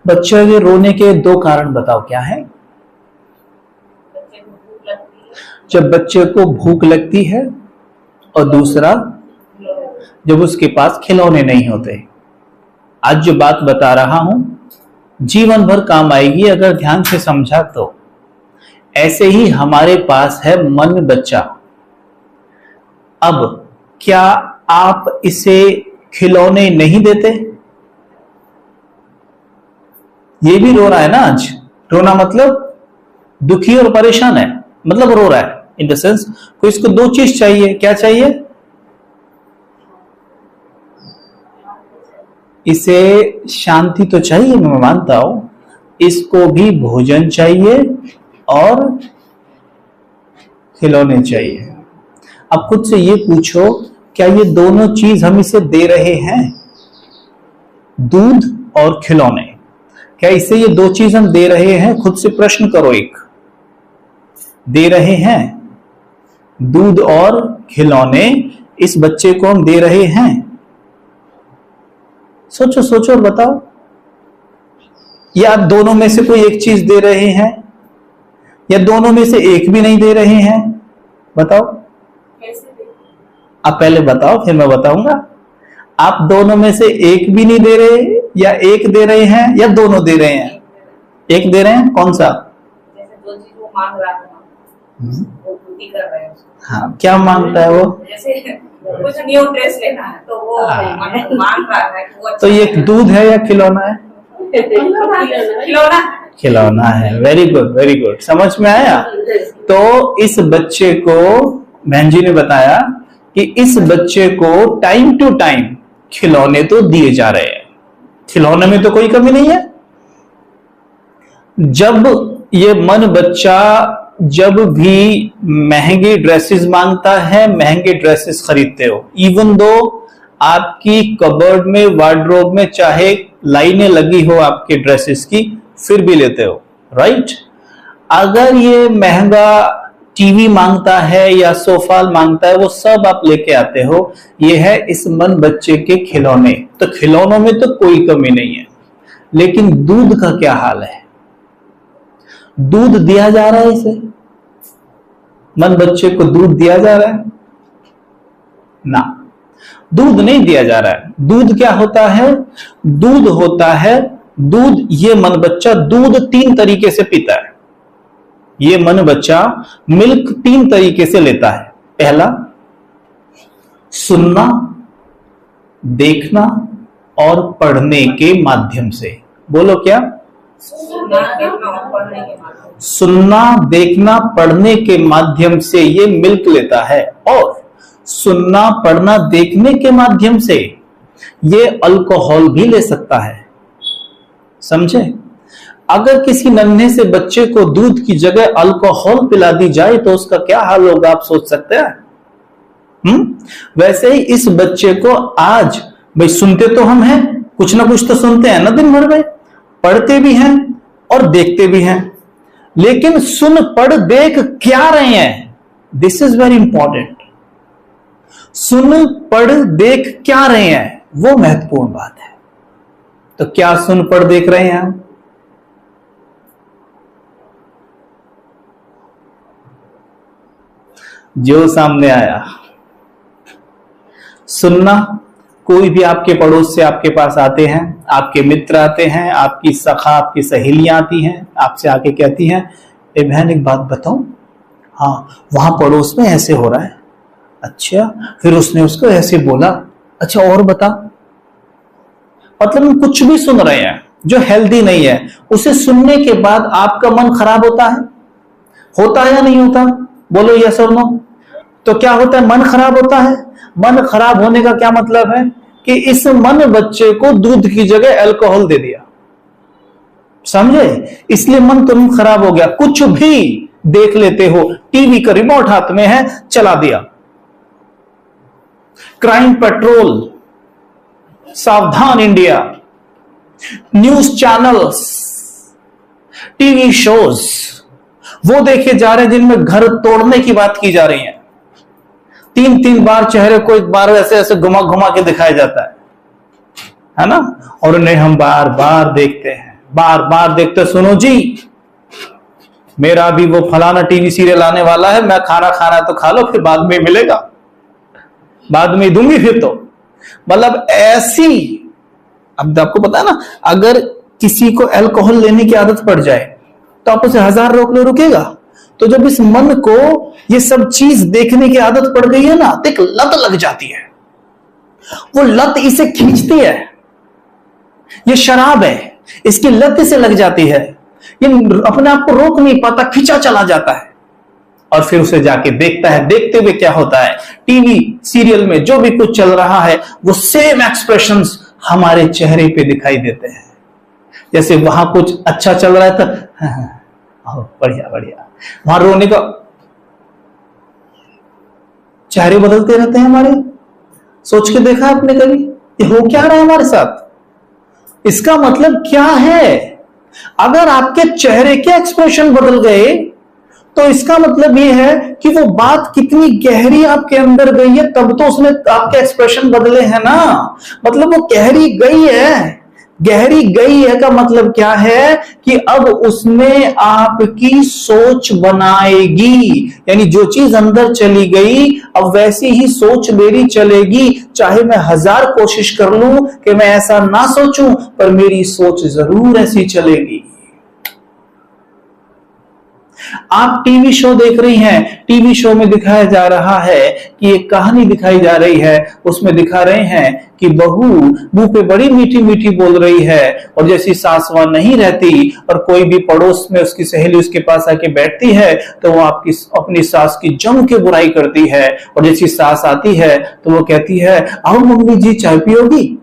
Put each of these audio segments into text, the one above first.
बच्चे के रोने के दो कारण बताओ, क्या है? जब बच्चे को भूख लगती है, और दूसरा जब उसके पास खिलौने नहीं होते। आज जो बात बता रहा हूं जीवन भर काम आएगी अगर ध्यान से समझा तो। ऐसे ही हमारे पास है मन बच्चा। अब क्या आप इसे खिलौने नहीं देते? ये भी रो रहा है ना आज। रोना मतलब दुखी और परेशान है, मतलब रो रहा है इन द सेंस को इसको दो चीज चाहिए। क्या चाहिए? इसे शांति तो चाहिए, मैं मानता हूं। इसको भी भोजन चाहिए और खिलौने चाहिए। अब खुद से ये पूछो, क्या ये दोनों चीज हम इसे दे रहे हैं? दूध और खिलौने, क्या इसे ये दो चीज हम दे रहे हैं? खुद से प्रश्न करो। एक दे रहे हैं दूध और खिलौने, इस बच्चे को हम दे रहे हैं? सोचो सोचो और बताओ। या दोनों में से कोई एक चीज दे रहे हैं, या दोनों में से एक भी नहीं दे रहे हैं? बताओ। आप पहले बताओ फिर मैं बताऊंगा। आप दोनों में से एक भी नहीं दे रहे, या एक दे रहे हैं, या दोनों दे रहे हैं? एक दे रहे हैं। कौन सा? जैसे जो चीज वो मांग रहा था वो पूरी कर रहे हैं। हाँ, क्या मांगता है वो? जैसे कुछ न्यू ड्रेस लेना है तो वो मांग रहा है वो अच्छा। तो ये दूध है या खिलौना है? खिलौना। खिलौना है। Very good, very good. समझ में आया? तो इस बच्चे को बहन जी ने बताया कि इस बच्चे को टाइम टू टाइम खिलौने तो दिए जा रहे हैं। खिलौने में तो कोई कमी नहीं है। जब ये मन बच्चा जब भी महंगी ड्रेसेस मांगता है, महंगे ड्रेसेस खरीदते हो। इवन दो आपकी कबर्ड में, वार्डरोब में चाहे लाइनें लगी हो आपके ड्रेसेस की, फिर भी लेते हो, राइट? अगर ये महंगा टीवी मांगता है या सोफा मांगता है, वो सब आप लेके आते हो। ये है इस मन बच्चे के खिलौने। तो खिलौनों में तो कोई कमी नहीं है। लेकिन दूध का क्या हाल है? दूध दिया जा रहा है इसे? मन बच्चे को दूध दिया जा रहा है ना? दूध नहीं दिया जा रहा है। दूध क्या होता है? दूध होता है, दूध ये मन बच्चा दूध 3 तरीके से पीता है। ये मन बच्चा मिल्क 3 तरीके से लेता है। पहला, सुनना, देखना और पढ़ने के माध्यम से। बोलो क्या? सुनना, देखना, पढ़ने के माध्यम से ये मिल्क लेता है। और सुनना, पढ़ना, देखने के माध्यम से ये अल्कोहल भी ले सकता है। समझे? अगर किसी नन्हे से बच्चे को दूध की जगह अल्कोहल पिला दी जाए तो उसका क्या हाल होगा, आप सोच सकते हैं? वैसे ही इस बच्चे को आज, भाई सुनते तो हम हैं, कुछ ना कुछ तो सुनते हैं ना दिन भर में, पढ़ते भी हैं और देखते भी हैं। लेकिन सुन पढ़ देख क्या रहे हैं? This is very important. सुन पढ़ देख क्या रहे हैं, वो महत्वपूर्ण बात है। तो क्या सुन पढ़ देख रहे हैं हम? जो सामने आया। सुनना, कोई भी आपके पड़ोस से आपके पास आते हैं, आपके मित्र आते हैं, आपकी सखा, आपकी सहेलियां आती हैं, आपसे आके कहती हैं, ए बहन एक बात बताऊं, हाँ वहां पड़ोस में ऐसे हो रहा है। अच्छा, फिर उसने उसको ऐसे बोला, अच्छा और बता। मतलब हम कुछ भी सुन रहे हैं जो हेल्दी नहीं है, उसे सुनने के बाद आपका मन खराब होता है या नहीं होता? बोलो यस और नो। तो क्या होता है? मन खराब होता है। मन खराब होने का क्या मतलब है? कि इस मन बच्चे को दूध की जगह अल्कोहल दे दिया। समझे? इसलिए मन तुरंत खराब हो गया। कुछ भी देख लेते हो, टीवी का रिमोट हाथ में है, चला दिया। क्राइम पेट्रोल, सावधान India, news channels, TV shows वो देखे जा रहे हैं जिनमें घर तोड़ने की बात की जा रही है। 3-3 बार चेहरे को एक बार ऐसे ऐसे घुमा घुमा के दिखाया जाता है ना, और उन्हें हम बार बार देखते हैं, बार बार देखते। सुनो जी, मेरा भी वो फलाना टीवी सीरियल आने वाला है, मैं खाना खाना तो खा लो, फिर बाद में मिलेगा, बाद में दूंगी फिर तो। मतलब ऐसी, अब आपको पता है ना, अगर किसी को अल्कोहल लेने की आदत पड़ जाए तो आप उसे 1000 रोक लो, रुकेगा? तो जब इस मन को ये सब चीज देखने की आदत पड़ गई है ना, तो एक लत लग जाती है, वो लत इसे खींचती है। ये शराब है, इसकी लत इसे लग जाती है, ये अपने आप को रोक नहीं पाता, खींचा चला जाता है, और फिर उसे जाके देखता है। देखते हुए क्या होता है, टीवी सीरियल में जो भी कुछ चल रहा है वो सेम एक्सप्रेशंस हमारे चेहरे पे दिखाई देते हैं। जैसे वहां कुछ अच्छा चल रहा है तो बढ़िया बढ़िया, वहां रोने का, चेहरे बदलते रहते हैं हमारे। सोच के देखा आपने कभी, ये हो क्या रहा है हमारे साथ? इसका मतलब क्या है? अगर आपके चेहरे के एक्सप्रेशन बदल गए तो इसका मतलब ये है कि वो बात कितनी गहरी आपके अंदर गई है, तब तो उसने आपके एक्सप्रेशन बदले हैं ना। मतलब वो गहरी गई है, गहरी गई है का मतलब क्या है कि अब उसने आपकी सोच बनाएगी, यानी जो चीज अंदर चली गई अब वैसी ही सोच मेरी चलेगी। चाहे मैं 1000 कोशिश कर लूं कि मैं ऐसा ना सोचूं, पर मेरी सोच जरूर ऐसी चलेगी। आप टीवी शो देख रही हैं, टीवी शो में दिखाया जा रहा है कि एक कहानी दिखाई जा रही है, उसमें दिखा रहे हैं कि बहू मुंह पे बड़ी मीठी मीठी बोल रही है, और जैसी सास वहां नहीं रहती और कोई भी पड़ोस में उसकी सहेली उसके पास आके बैठती है तो वो आपकी अपनी सास की जम के बुराई करती है, और जैसी सास आती है तो वो कहती है आओ मम्मी जी चाय पियोगी,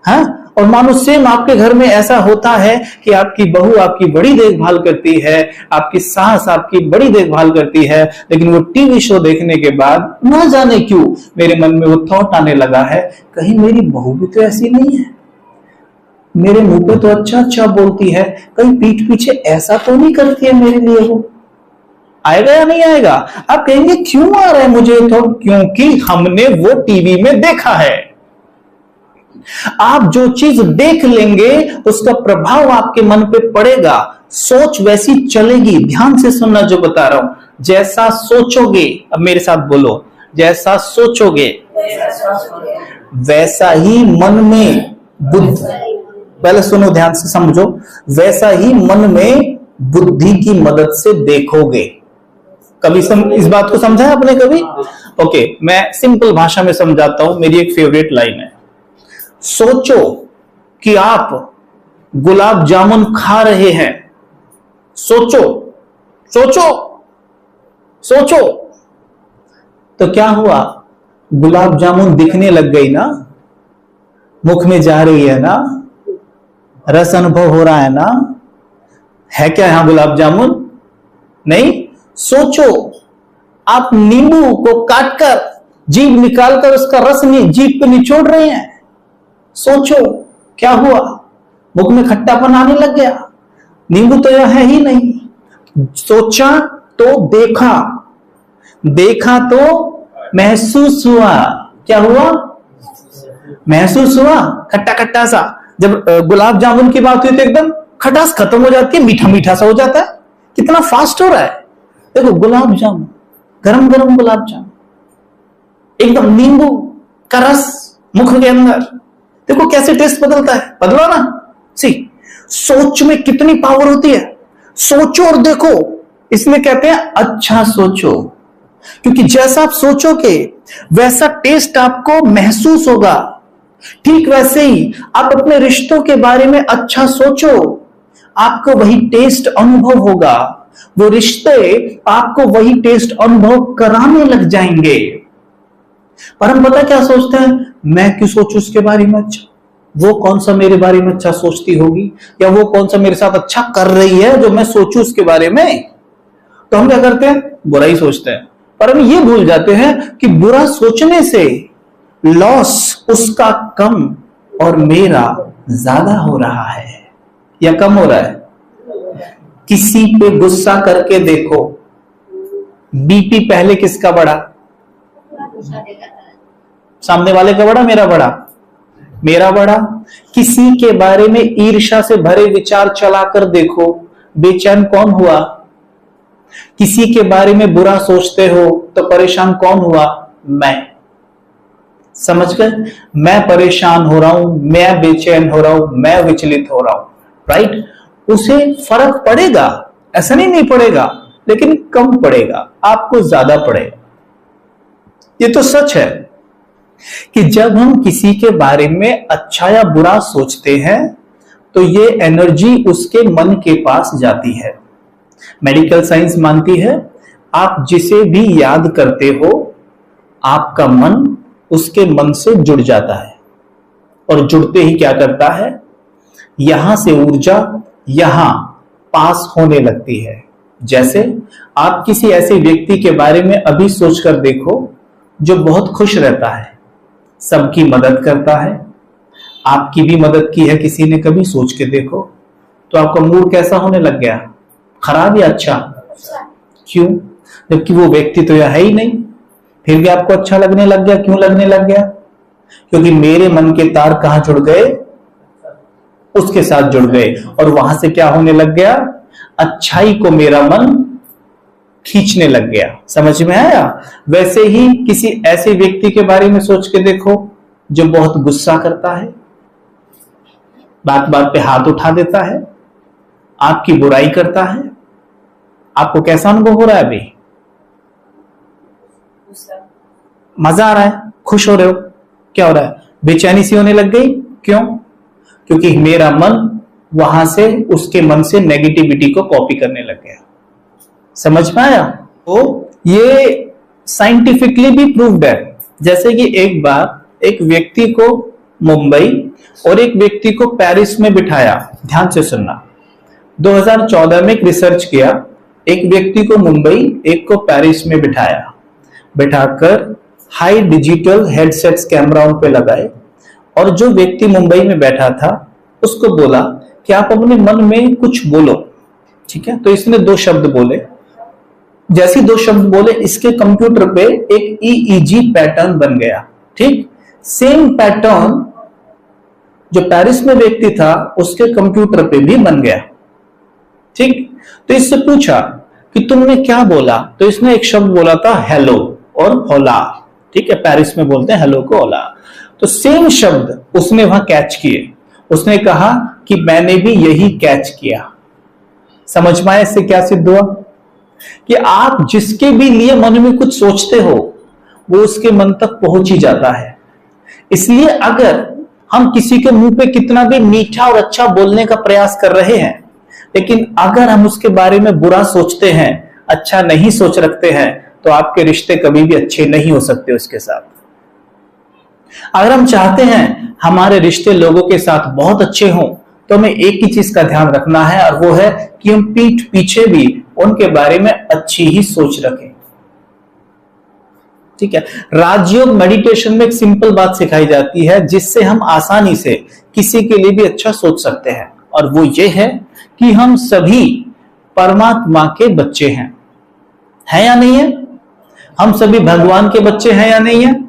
हाँ? और मानो सेम आपके घर में ऐसा होता है कि आपकी बहू आपकी बड़ी देखभाल करती है, आपकी सास आपकी बड़ी देखभाल करती है, लेकिन वो टीवी शो देखने के बाद ना जाने क्यों मेरे मन में वो थॉट आने लगा है, कहीं मेरी बहू भी तो ऐसी नहीं है, मेरे मुंह पे तो अच्छा अच्छा बोलती है, कहीं पीठ पीछे ऐसा तो नहीं करती है मेरे लिए वो। आएगा या नहीं आएगा? आप कहेंगे क्यों आ रहा है मुझे तो, क्योंकि हमने वो टीवी में देखा है। आप जो चीज देख लेंगे उसका प्रभाव आपके मन पे पड़ेगा, सोच वैसी चलेगी। ध्यान से सुनना जो बता रहा हूं, जैसा सोचोगे, अब मेरे साथ बोलो, जैसा सोचोगे वैसा ही मन में बुद्धि, पहले सुनो ध्यान से समझो, वैसा ही मन में बुद्धि की मदद से देखोगे। कभी इस बात को समझा है आपने कभी? ओके, मैं सिंपल भाषा में समझाता हूं, मेरी एक फेवरेट लाइन है। सोचो कि आप गुलाब जामुन खा रहे हैं, सोचो सोचो सोचो, तो क्या हुआ? गुलाब जामुन दिखने लग गई ना, मुख में जा रही है ना, रस अनुभव हो रहा है ना, है क्या यहां गुलाब जामुन? नहीं। सोचो आप नींबू को काटकर जीभ निकालकर उसका रस जीभ पे निचोड़ रहे हैं, सोचो क्या हुआ? मुख में खट्टापन आने लग गया, नींबू तो यह है ही नहीं। सोचा तो देखा, देखा तो महसूस हुआ, क्या हुआ? महसूस हुआ, खट्टा खट्टा सा। जब गुलाब जामुन की बात हुई तो एकदम खटास खत्म हो जाती है, मीठा मीठा सा हो जाता है। कितना फास्ट हो रहा है, देखो गुलाब जामुन, गरम गरम गुलाब जामुन, एकदम नींबू का रस मुख के अंदर, देखो कैसे टेस्ट बदलता है, बदला ना? सी, सोच में कितनी पावर होती है। सोचो और देखो, इसलिए कहते हैं अच्छा सोचो, क्योंकि जैसा आप सोचोगे वैसा टेस्ट आपको महसूस होगा। ठीक वैसे ही आप अपने रिश्तों के बारे में अच्छा सोचो, आपको वही टेस्ट अनुभव होगा, वो रिश्ते आपको वही टेस्ट अनुभव कराने लग जाएंगे। पर हम पता क्या सोचते हैं, मैं क्यों सोचूं उसके बारे में अच्छा, वो कौन सा मेरे बारे में अच्छा सोचती होगी, या वो कौन सा मेरे साथ अच्छा कर रही है जो मैं सोचूं उसके बारे में। तो हम क्या करते हैं, बुरा ही सोचते हैं। पर हम ये भूल जाते हैं कि बुरा सोचने से लॉस उसका कम और मेरा ज्यादा हो रहा है, या कम हो रहा है। किसी पे गुस्सा करके देखो, बीपी पहले किसका बढ़ा? सामने वाले का बड़ा, मेरा बड़ा? मेरा बड़ा। किसी के बारे में ईर्ष्या से भरे विचार चलाकर देखो, बेचैन कौन हुआ? किसी के बारे में बुरा सोचते हो तो परेशान कौन हुआ? मैं। समझ गए? मैं परेशान हो रहा हूं, मैं बेचैन हो रहा हूं, मैं विचलित हो रहा हूं, राइट? उसे फर्क पड़ेगा, ऐसा नहीं पड़ेगा, लेकिन कम पड़ेगा, आपको ज्यादा पड़ेगा। ये तो सच है कि जब हम किसी के बारे में अच्छा या बुरा सोचते हैं तो ये एनर्जी उसके मन के पास जाती है। मेडिकल साइंस मानती है आप जिसे भी याद करते हो आपका मन उसके मन से जुड़ जाता है, और जुड़ते ही क्या करता है, यहां से ऊर्जा यहां पास होने लगती है। जैसे आप किसी ऐसे व्यक्ति के बारे में अभी सोचकर देखो जो बहुत खुश रहता है, सबकी मदद करता है, आपकी भी मदद की है किसी ने, कभी सोच के देखो तो आपका मूड कैसा होने लग गया? खराब या अच्छा? क्यों? जबकि वो व्यक्ति तो यह है ही नहीं, फिर भी आपको अच्छा लगने लग गया। क्यों लगने लग गया? क्योंकि मेरे मन के तार कहां जुड़ गए? उसके साथ जुड़ गए, और वहां से क्या होने लग गया? अच्छाई को मेरा मन खींचने लग गया। समझ में आया? वैसे ही किसी ऐसे व्यक्ति के बारे में सोच के देखो जो बहुत गुस्सा करता है, बात बात पे हाथ उठा देता है, आपकी बुराई करता है, आपको कैसा अनुभव हो रहा है? अभी मजा आ रहा है? खुश हो रहे हो? क्या हो रहा है? बेचैनी सी होने लग गई। क्यों? क्योंकि मेरा मन वहां से उसके मन से नेगेटिविटी को कॉपी करने लग गया। समझ में आया? तो ये साइंटिफिकली भी प्रूव्ड है। जैसे कि एक बार एक व्यक्ति को मुंबई और एक व्यक्ति को पेरिस में बिठाया। ध्यान से सुनना। 2014 में एक रिसर्च किया, एक व्यक्ति को मुंबई, एक को पेरिस में बिठाया, बिठाकर हाई डिजिटल हेडसेट्स कैमरा उन पे लगाए, और जो व्यक्ति मुंबई में बैठा था उसको बोला कि आप अपने मन में कुछ बोलो। ठीक है? तो इसने 2 शब्द बोले। जैसे 2 शब्द बोले, इसके कंप्यूटर पे एक EEG पैटर्न बन गया। ठीक? सेम पैटर्न जो पेरिस में व्यक्ति था उसके कंप्यूटर पे भी बन गया। ठीक? तो इससे पूछा कि तुमने क्या बोला? तो इसने एक शब्द बोला था हेलो और होला। ठीक है? पेरिस में बोलते हैं हेलो को होला। तो सेम शब्द उसने वहां कैच किए। उसने कहा कि मैंने भी यही कैच किया। समझ में आया? इससे क्या सिद्ध हुआ कि आप जिसके भी लिए मन में कुछ सोचते हो वो उसके मन तक पहुंच ही जाता है। इसलिए अगर हम किसी के मुंह पे कितना भी मीठा और अच्छा बोलने का प्रयास कर रहे हैं, लेकिन अगर हम उसके बारे में बुरा सोचते हैं, अच्छा नहीं सोच रखते हैं, तो आपके रिश्ते कभी भी अच्छे नहीं हो सकते उसके साथ। अगर हम चाहते हैं हमारे रिश्ते लोगों के साथ बहुत अच्छे हों, तो हमें एक ही चीज का ध्यान रखना है, और वो है कि हम पीठ पीछे भी उनके बारे में अच्छी ही सोच रखें। ठीक है? राजयोग मेडिटेशन में एक सिंपल बात सिखाई जाती है जिससे हम आसानी से किसी के लिए भी अच्छा सोच सकते हैं, और वो ये है कि हम सभी परमात्मा के बच्चे हैं या नहीं है? हम सभी भगवान के बच्चे हैं या नहीं है?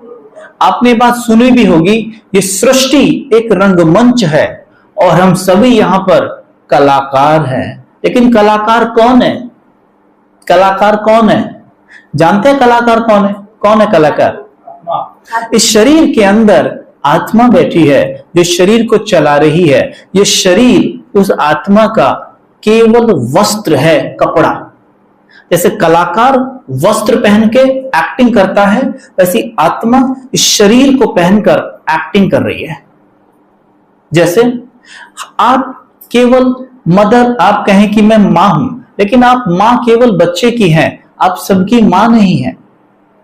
आपने बात सुनी भी होगी, ये सृष्टि एक रंगमंच है और हम सभी यहां पर कलाकार हैं। लेकिन कलाकार कौन है? कलाकार कौन है? जानते हैं कलाकार कौन है? कौन है कलाकार? इस शरीर के अंदर आत्मा बैठी है जो शरीर को चला रही है। ये शरीर उस आत्मा का केवल वस्त्र है, कपड़ा। जैसे कलाकार वस्त्र पहन के एक्टिंग करता है, वैसी आत्मा इस शरीर को पहनकर एक्टिंग कर रही है। जैसे आप केवल मदर, आप कहें कि मैं मां हूं, लेकिन आप मां केवल बच्चे की हैं, आप सबकी मां नहीं है,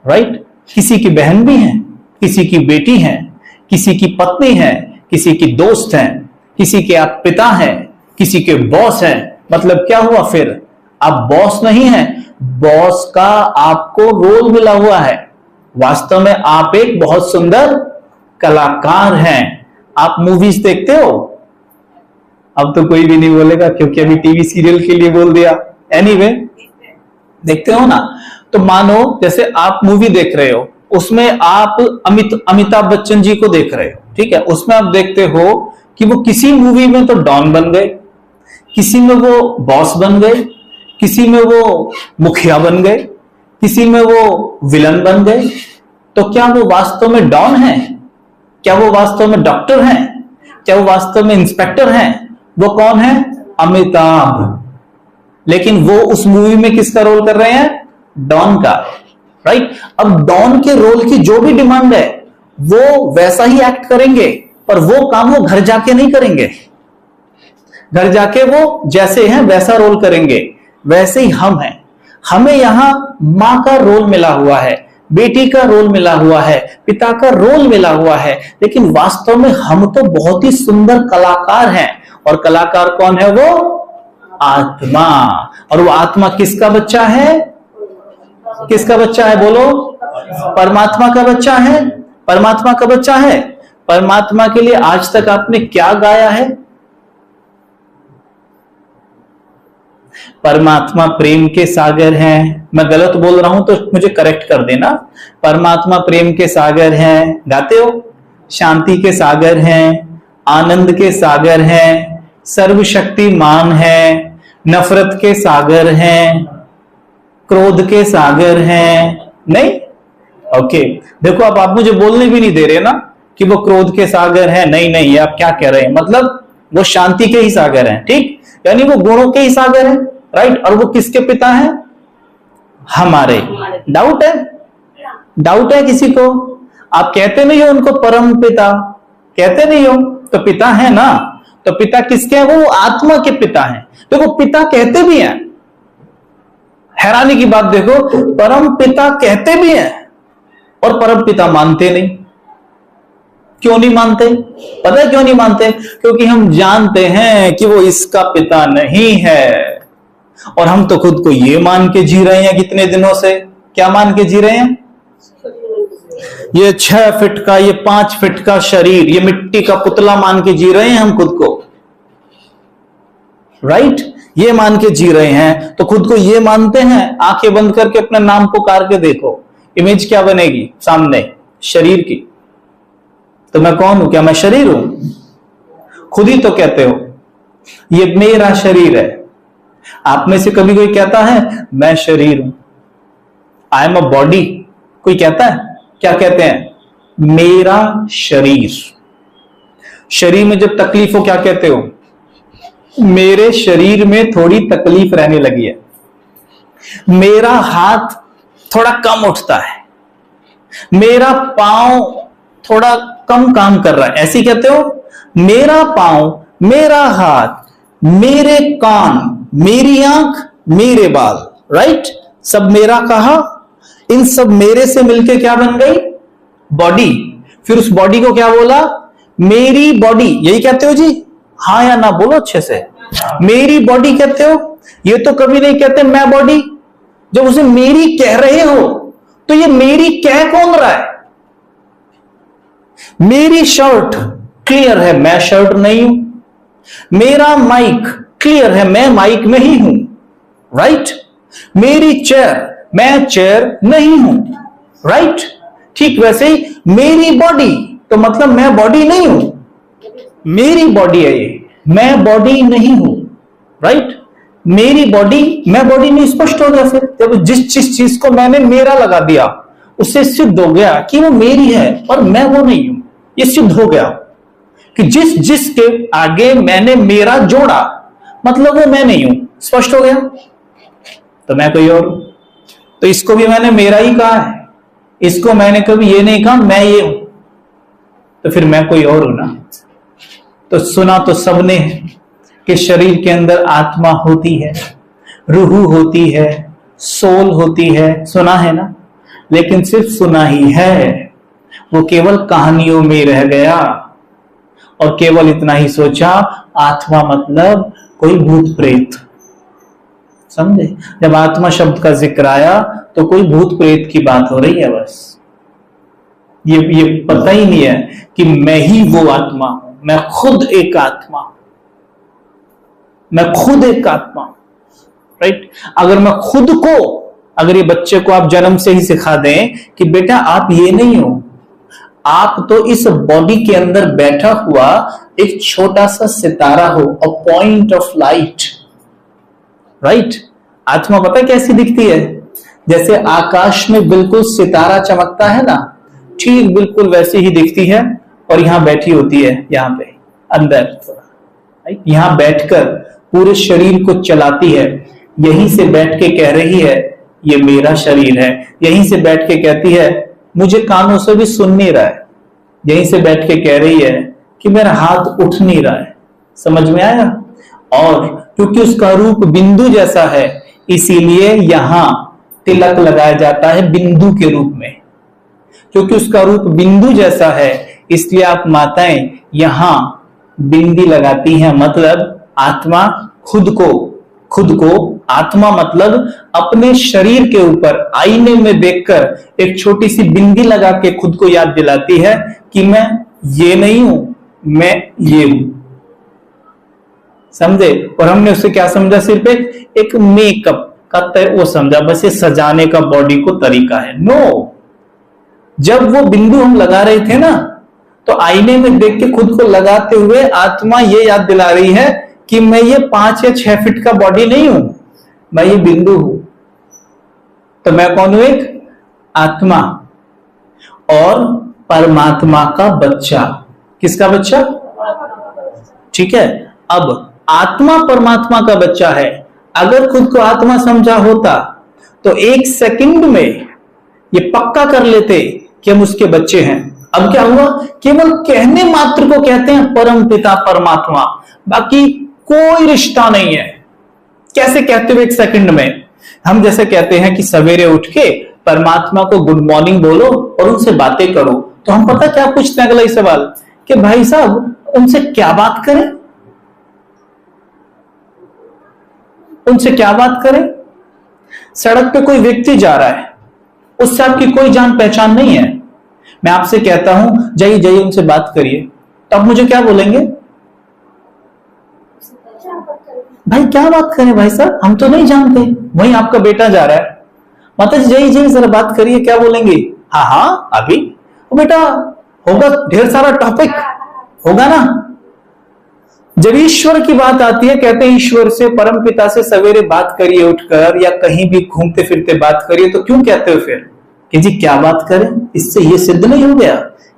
राइट? किसी की बहन भी है, किसी की बेटी है, किसी की पत्नी है, किसी की दोस्त है, किसी के आप पिता हैं, किसी के बॉस हैं। मतलब क्या हुआ फिर? आप बॉस नहीं हैं, बॉस का आपको रोल मिला हुआ है। वास्तव में आप एक बहुत सुंदर कलाकार हैं। आप मूवीज देखते हो? अब तो कोई भी नहीं बोलेगा क्योंकि अभी टीवी सीरियल के लिए बोल दिया। एनीवे, देखते हो ना? तो मानो जैसे आप मूवी देख रहे हो, उसमें आप अमिताभ बच्चन जी को देख रहे हो। ठीक है, उसमें आप देखते हो कि वो किसी मूवी में तो डॉन बन गए, किसी में वो बॉस बन गए, किसी में वो मुखिया बन गए, किसी में वो विलन बन गए। तो क्या वो वास्तव में डॉन है? क्या वो वास्तव में डॉक्टर हैं? क्या वो वास्तव में इंस्पेक्टर हैं? वो कौन है? अमिताभ। लेकिन वो उस मूवी में किसका रोल कर रहे हैं? डॉन का, राइट। अब डॉन के रोल की जो भी डिमांड है वो वैसा ही एक्ट करेंगे, पर वो काम वो घर जाके नहीं करेंगे। घर जाके वो जैसे हैं वैसा रोल करेंगे। वैसे ही हम हैं, हमें यहां मां का रोल मिला हुआ है, बेटी का रोल मिला हुआ है, पिता का रोल मिला हुआ है, लेकिन वास्तव में हम तो बहुत ही सुंदर कलाकार हैं। और कलाकार कौन है? वो आत्मा। और वो आत्मा किसका बच्चा है? किसका बच्चा है? बोलो। परमात्मा का बच्चा है। परमात्मा का बच्चा है। परमात्मा के लिए आज तक आपने क्या गाया है? परमात्मा प्रेम के सागर हैं। मैं गलत बोल रहा हूं तो मुझे करेक्ट कर देना। परमात्मा प्रेम के सागर हैं, गाते हो। शांति के सागर हैं, आनंद के सागर हैं, सर्वशक्तिमान हैं, नफरत के सागर हैं, क्रोध के सागर हैं। नहीं? ओके, देखो अब आप मुझे बोलने भी नहीं दे रहे ना कि वो क्रोध के सागर हैं। नहीं नहीं, ये आप क्या कह रहे हैं? मतलब वो शांति के ही सागर हैं, ठीक, यानी वो गुणों के ही सागर हैं, राइट। और वो किसके पिता हैं? हमारे। डाउट है? डाउट है किसी को? आप कहते नहीं हो उनको परम पिता, कहते नहीं हो, तो पिता है ना। तो पिता किसके हैं? वो आत्मा के पिता हैं। देखो पिता कहते भी हैं, हैरानी की बात देखो, परम पिता कहते भी हैं और परम पिता मानते नहीं। क्यों नहीं मानते? पता है क्यों नहीं मानते? क्योंकि हम जानते हैं कि वो इसका पिता नहीं है। और हम तो खुद को ये मान के जी रहे हैं कितने दिनों से। क्या मान के जी रहे हैं? ये 6 फीट का, ये 5 फीट का शरीर, ये मिट्टी का पुतला मान के जी रहे हैं हम खुद को, राइट। ये मान के जी रहे हैं, तो खुद को ये मानते हैं। आंखें बंद करके अपना नाम पुकार के देखो, इमेज क्या बनेगी सामने? शरीर की। तो मैं कौन हूं? क्या मैं शरीर हूं? खुद ही तो कहते हो ये मेरा शरीर है। आप में से कभी कोई कहता है मैं शरीर हूं, आई एम अ बॉडी? कोई कहता है? क्या कहते हैं? मेरा शरीर। शरीर में जब तकलीफ हो क्या कहते हो? मेरे शरीर में थोड़ी तकलीफ रहने लगी है, मेरा हाथ थोड़ा कम उठता है, मेरा पांव थोड़ा कम काम कर रहा है, ऐसी कहते हो? मेरा पांव, मेरा हाथ, मेरे कान, मेरी आंख, मेरे बाल, राइट। सब मेरा कहा, इन सब मेरे से मिलके क्या बन गई? बॉडी। फिर उस बॉडी को क्या बोला? मेरी बॉडी। यही कहते हो जी? हाँ या ना बोलो अच्छे से। मेरी बॉडी कहते हो? ये तो कभी नहीं कहते मैं बॉडी। जब उसे मेरी कह रहे हो तो ये मेरी कह कौन रहा है? मेरी शर्ट क्लियर है मैं शर्ट नहीं हूं। मेरा माइक क्लियर है मैं माइक में ही हूं, राइट। मेरी चेयर मैं चेयर नहीं हूं, राइट। ठीक वैसे ही मेरी बॉडी, तो मतलब मैं बॉडी नहीं हूं, मेरी बॉडी है ये, मैं बॉडी नहीं हूं, राइट। मेरी बॉडी, मैं बॉडी नहीं, स्पष्ट हो गया। फिर जब जिस चीज को मैंने मेरा लगा दिया उससे सिद्ध हो गया कि वो मेरी है और मैं वो नहीं हूं। ये सिद्ध हो गया कि जिसके आगे मैंने मेरा जोड़ा मतलब वो मैं नहीं हूं। स्पष्ट हो गया? तो मैं कोई और हूं। तो इसको भी मैंने मेरा ही कहा है, इसको मैंने कभी ये नहीं कहा मैं ये हूं, तो फिर मैं कोई और हूं ना। तो सुना तो सबने है कि शरीर के अंदर आत्मा होती है, रूह होती है, सोल होती है, सुना है ना। लेकिन सिर्फ सुना ही है, वो केवल कहानियों में रह गया और केवल इतना ही सोचा आत्मा मतलब कोई भूत प्रेत। समझे? जब आत्मा शब्द का जिक्र आया तो कोई भूत प्रेत की बात हो रही है बस। ये पता ही नहीं है कि मैं ही वो आत्मा हूं, मैं खुद एक आत्मा, मैं खुद एक आत्मा, राइट। अगर मैं खुद को, अगर ये बच्चे को आप जन्म से ही सिखा दें कि बेटा आप ये नहीं हो, आप तो इस बॉडी के अंदर बैठा हुआ एक छोटा सा सितारा हो, a point of light, right. आत्मा पता कैसी दिखती है? जैसे आकाश में बिल्कुल सितारा चमकता है ना, ठीक बिल्कुल वैसे ही दिखती है। और यहां बैठी होती है, यहां पे अंदर थोड़ा, यहां बैठकर पूरे शरीर को चलाती है। यहीं से बैठ के कह रही है ये मेरा शरीर है। यहीं से बैठ के कहती है मुझे कानों से भी सुन नहीं रहा है। यहीं से बैठ के कह रही है कि मेरा हाथ उठ नहीं रहा है। समझ में आया? और क्योंकि उसका रूप बिंदु जैसा है, इसीलिए यहां तिलक लगाया जाता है बिंदु के रूप में। क्योंकि उसका रूप बिंदु जैसा है, इसलिए आप माताएं यहां बिंदी लगाती हैं। मतलब आत्मा खुद को आत्मा मतलब अपने शरीर के ऊपर आईने में देखकर एक छोटी सी बिंदी लगा के खुद को याद दिलाती है कि मैं ये नहीं हूं, मैं ये हूं। समझे? और हमने उससे क्या समझा? सिर्फ एक मेकअप का वो समझा, बस ये सजाने का बॉडी को तरीका है। नो, जब वो बिंदु हम लगा रहे थे ना, तो आईने में देख के खुद को लगाते हुए आत्मा ये याद दिला रही है कि मैं ये 5 या 6 फीट का बॉडी नहीं हूं, मैं ये बिंदु हूं। तो मैं कौन हूं? एक आत्मा और परमात्मा का बच्चा। किसका बच्चा? ठीक है। अब आत्मा परमात्मा का बच्चा है। अगर खुद को आत्मा समझा होता तो 1 सेकंड में ये पक्का कर लेते कि हम उसके बच्चे हैं। अब क्या हुआ? केवल कहने मात्र को कहते हैं परम पिता परमात्मा, बाकी कोई रिश्ता नहीं है। कैसे कहते हो 1 सेकंड में? हम जैसे कहते हैं कि सवेरे उठ के परमात्मा को गुड मॉर्निंग बोलो और उनसे बातें करो, तो हम पता क्या पूछते हैं? अगला ही सवाल कि भाई साहब उनसे क्या बात करें? उनसे क्या बात करें? सड़क पे कोई व्यक्ति जा रहा है, उससे आपकी कोई जान पहचान नहीं है, मैं आपसे कहता हूं जाइए जाइए उनसे बात करिए, तो आप मुझे क्या बोलेंगे? भाई क्या बात करें भाई साहब, हम तो नहीं जानते। वहीं आपका बेटा जा रहा है, माता जी जाइए जाइए जरा बात करिए, क्या बोलेंगे? हाँ हाँ अभी बेटा होगा, ढेर सारा टॉपिक होगा ना। जब ईश्वर की बात आती है, कहते हैं ईश्वर से, परम पिता से सवेरे बात करिए उठकर, या कहीं भी घूमते फिरते बात करिए, तो क्यों कहते हो फिर कि जी क्या बात करें? इससे ये सिद्ध नहीं हो गया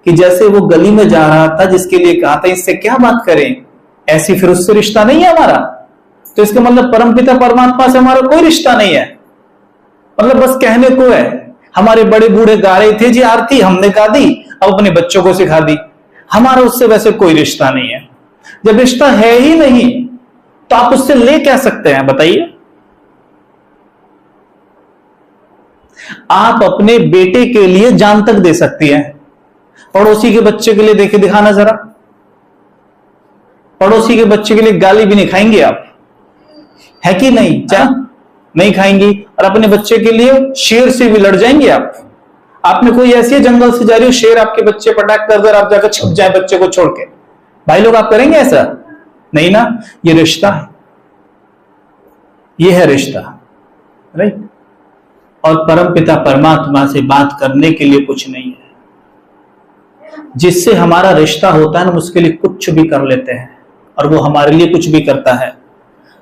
कि जैसे वो गली में जा रहा था जिसके लिए कहा था इससे क्या बात करें, ऐसी फिर उससे रिश्ता नहीं है हमारा? तो इसका मतलब परमपिता परमात्मा से हमारा कोई रिश्ता नहीं है, मतलब बस कहने को है। हमारे बड़े बूढ़े गा रहे थे जी आरती, हमने गा दी, अब अपने बच्चों को सिखा दी। हमारा उससे वैसे कोई रिश्ता नहीं है। जब रिश्ता है ही नहीं तो आप उससे ले क्या सकते हैं बताइए? आप अपने बेटे के लिए जान तक दे सकती हैं, पड़ोसी के बच्चे के लिए देखे दिखाना जरा। पड़ोसी के बच्चे के लिए गाली भी नहीं खाएंगे आप, है कि नहीं? क्या नहीं खाएंगी? और अपने बच्चे के लिए शेर से भी लड़ जाएंगे आप। आपने कोई ऐसी जंगल से जा रही हो, शेर आपके बच्चे पटाख कर आप जाकर छुप जाए बच्चे को छोड़ के, भाई लोग आप करेंगे ऐसा? नहीं ना। ये रिश्ता है, ये है रिश्ता, राइट। और परमपिता परमात्मा से बात करने के लिए कुछ नहीं है। जिससे हमारा रिश्ता होता है ना, उसके लिए कुछ भी कर लेते हैं, और वो हमारे लिए कुछ भी करता है।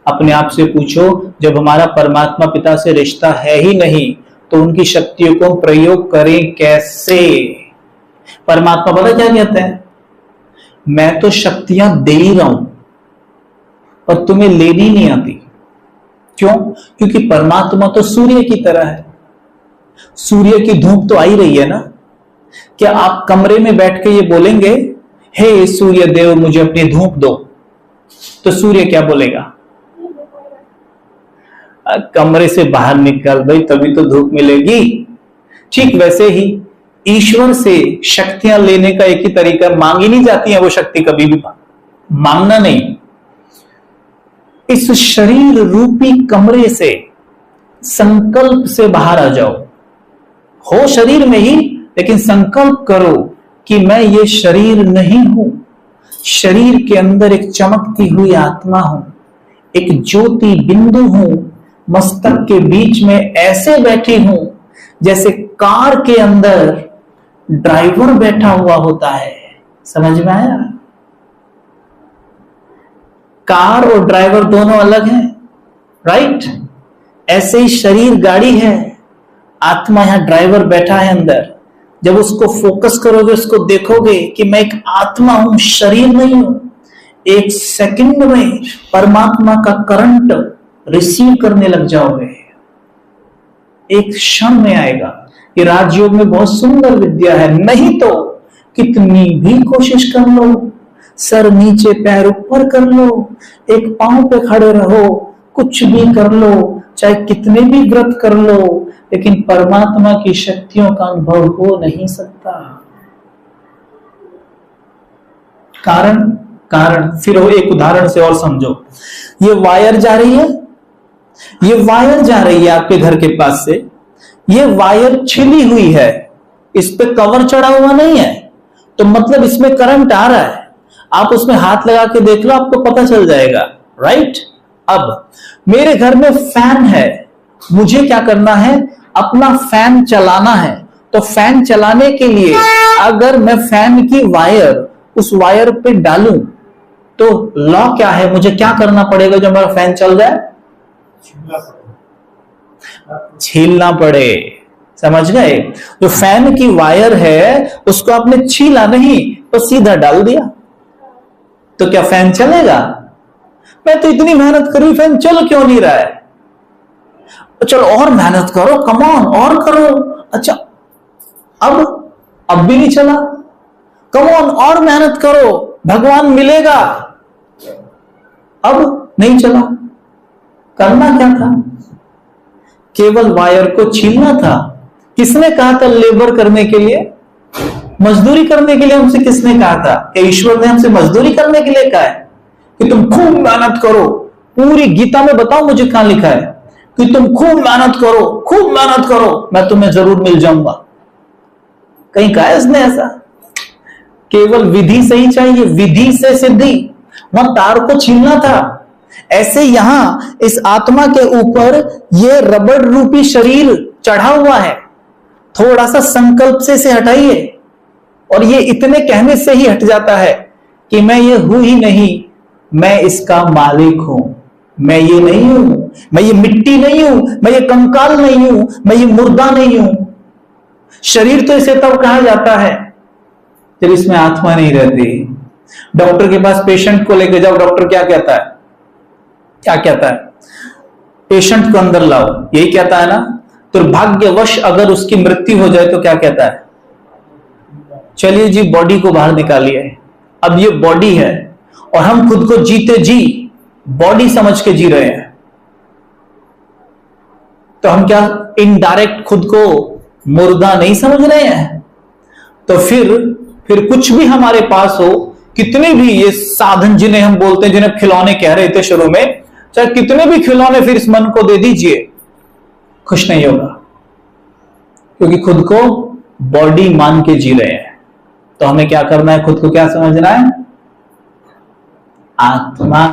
अपने आप से पूछो, जब हमारा परमात्मा पिता से रिश्ता है ही नहीं तो उनकी शक्तियों को प्रयोग करें कैसे? परमात्मा पता क्या कहते हैं? मैं तो शक्तियां दे ही रहा हूं पर तुम्हें लेनी नहीं आती। क्यों? क्योंकि परमात्मा तो सूर्य की तरह है। सूर्य की धूप तो आ ही रही है ना। क्या आप कमरे में बैठ के ये बोलेंगे हे सूर्य देव मुझे अपनी धूप दो, तो सूर्य क्या बोलेगा? कमरे से बाहर निकल भाई, तभी तो धूप मिलेगी। ठीक वैसे ही ईश्वर से शक्तियां लेने का एक ही तरीका, मांगी नहीं जाती है वो शक्ति, कभी भी मांगना नहीं। इस शरीर रूपी कमरे से, संकल्प से बाहर आ जाओ। हो शरीर में ही, लेकिन संकल्प करो कि मैं ये शरीर नहीं हूं। शरीर के अंदर एक चमकती हुई आत्मा हूं, एक ज्योति बिंदु हूं, मस्तक के बीच में ऐसे बैठी हूं जैसे कार के अंदर ड्राइवर बैठा हुआ होता है। समझ में आया? कार और ड्राइवर दोनों अलग हैं, राइट? ऐसे ही शरीर गाड़ी है, आत्मा यहां ड्राइवर बैठा है अंदर। जब उसको फोकस करोगे, उसको देखोगे कि मैं एक आत्मा हूं, शरीर नहीं हूं, एक सेकंड में परमात्मा का करंट रिसीव करने लग जाओगे। एक क्षण में आएगा। ये राजयोग में बहुत सुंदर विद्या है। नहीं तो कितनी भी कोशिश कर लो, सर नीचे पैर ऊपर कर लो, एक पांव पे खड़े रहो, कुछ भी कर लो, चाहे कितने भी व्रत कर लो, लेकिन परमात्मा की शक्तियों का अनुभव हो नहीं सकता। कारण फिर एक उदाहरण से और समझो। ये वायर जा रही है, ये वायर जा रही है आपके घर के पास से, ये वायर छिली हुई है, इस पे कवर चढ़ा हुआ नहीं है, तो मतलब इसमें करंट आ रहा है। आप उसमें हाथ लगा के देख लो, आपको पता चल जाएगा, राइट? अब मेरे घर में फैन है, मुझे क्या करना है? अपना फैन चलाना है। तो फैन चलाने के लिए अगर मैं फैन की वायर उस वायर पे डालूं, तो लॉ क्या है? मुझे क्या करना पड़ेगा जो मेरा फैन चल रहा है? छीलना पड़े। समझ गए? जो फैन की वायर है उसको आपने छीला नहीं, तो सीधा डाल दिया, तो क्या फैन चलेगा? मैं तो इतनी मेहनत करी, फैन चल क्यों नहीं रहा है? चलो और मेहनत करो, कम ऑन, और करो। अच्छा, अब भी नहीं चला, कम ऑन और मेहनत करो, भगवान मिलेगा। अब नहीं चला। करना क्या था? केवल वायर को छीलना था। किसने कहा था लेबर करने के लिए, मजदूरी करने के लिए? हमसे किसने कहा था? कि ईश्वर ने हमसे मजदूरी करने के लिए कहा है कि तुम खूब मेहनत करो? पूरी गीता में बताओ मुझे कहां लिखा है कि तुम खूब मेहनत करो, खूब मेहनत करो, मैं तुम्हें जरूर मिल जाऊंगा? कहीं कहा है इसने ऐसा? केवल विधि से ही चाहिए, विधि से सिद्धि। वहां तार को छीलना था। ऐसे यहां इस आत्मा के ऊपर ये रबड़ रूपी शरीर चढ़ा हुआ है, थोड़ा सा संकल्प से इसे हटाइए और ये इतने कहने से ही हट जाता है कि मैं ये हूं ही नहीं, मैं इसका मालिक हूं। मैं ये नहीं हूं, मैं ये मिट्टी नहीं हूं, मैं ये कंकाल नहीं हूं, मैं ये मुर्दा नहीं हूं। शरीर तो इसे तब कहा जाता है जब इसमें आत्मा नहीं रहती। डॉक्टर के पास पेशेंट को लेकर जाओ, डॉक्टर क्या कहता है? क्या कहता है? पेशेंट को अंदर लाओ, यही कहता है ना? दुर्भाग्यवश अगर उसकी मृत्यु हो जाए तो क्या कहता है? चलिए जी, बॉडी को बाहर निकालिए। अब ये बॉडी है और हम खुद को जीते जी बॉडी समझ के जी रहे हैं, तो हम क्या इनडायरेक्ट खुद को मुर्दा नहीं समझ रहे हैं? तो फिर कुछ भी हमारे पास हो, कितने भी ये साधन जिन्हें हम बोलते हैं, जिन्हें खिलौने कह रहे थे शुरू में, चाहे कितने भी खिलौने फिर इस मन को दे दीजिए, खुश नहीं होगा, क्योंकि खुद को बॉडी मान के जी रहे हैं। तो हमें क्या करना है? खुद को क्या समझना है? आत्मा